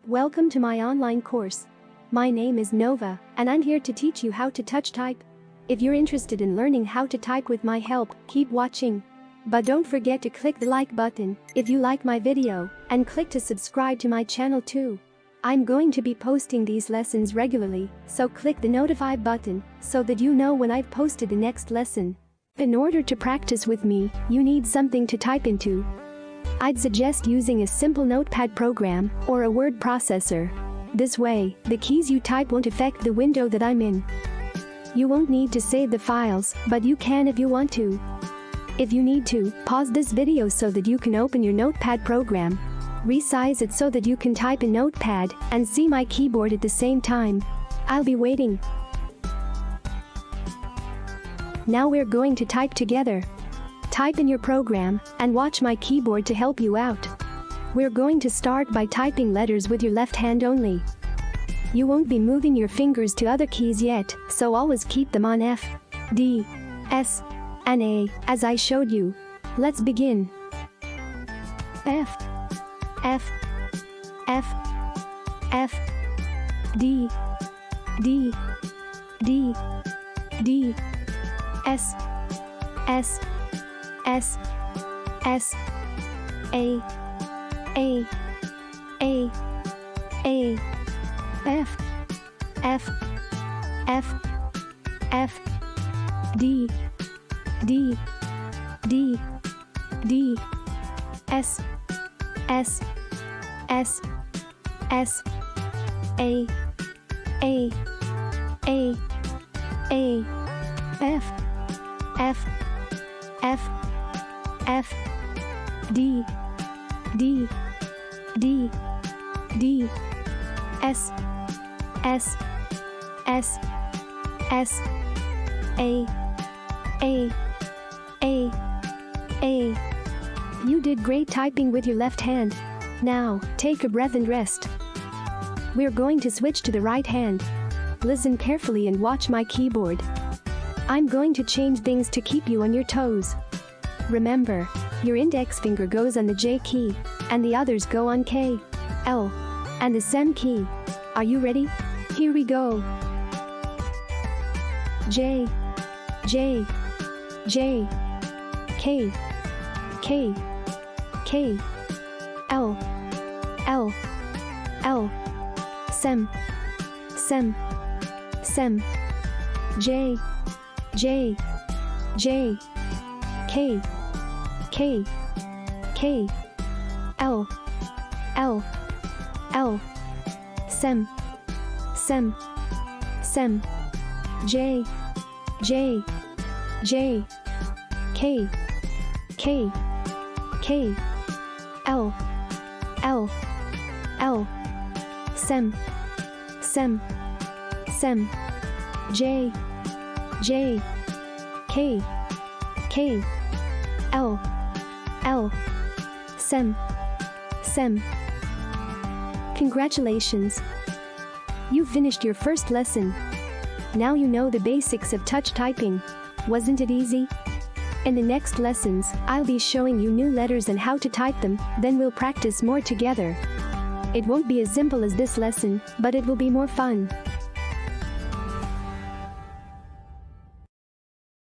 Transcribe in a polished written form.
Welcome to my online course. My name is Nova, and I'm here to teach you how to touch type. If you're interested in learning how to type with my help, keep watching. But don't forget to click the like button if you like my video, and click to subscribe to my channel too. I'm going to be posting these lessons regularly, so click the notify button so that you know when I've posted the next lesson. In order to practice with me, you need something to type into. I'd suggest using a simple notepad program or a word processor. This way, the keys you type won't affect the window that I'm in. You won't need to save the files, but you can if you want to. If you need to, pause this video so that you can open your notepad program. Resize it so that you can type in Notepad and see my keyboard at the same time. I'll be waiting. Now we're going to type together. Type in your program and watch my keyboard to help you out. We're going to start by typing letters with your left hand only. You won't be moving your fingers to other keys yet, so always keep them on F, D, S, and A, as I showed you. Let's begin. F, F, F, F, D, D, D, D, S, S, S, S, A, A, A, A, F, F, F, F, D, D, D, D, S, S, S, S, A, A, A, A, F, F, F, F, D, D, D, D, S, S, S, S, A, A, A. You did great typing with your left hand. Now, take a breath and rest. We're going to switch to the right hand. Listen carefully and watch my keyboard. I'm going to change things to keep you on your toes. Remember, your index finger goes on the J key, and the others go on K, L, and the SEM key. Are you ready? Here we go. J, J, J, K, K, K, L, L, L, SEM, SEM, SEM, J, J, J, K, K, K, L, L, L, SEM, SEM, SEM, J, J, J, K, K, K, L, L, L, SEM, SEM, SEM, J, J, K, K, L, L, SEM, SEM. Congratulations! You finished your first lesson. Now you know the basics of touch typing. Wasn't it easy? In the next lessons, I'll be showing you new letters and how to type them, then we'll practice more together. It won't be as simple as this lesson, but it will be more fun.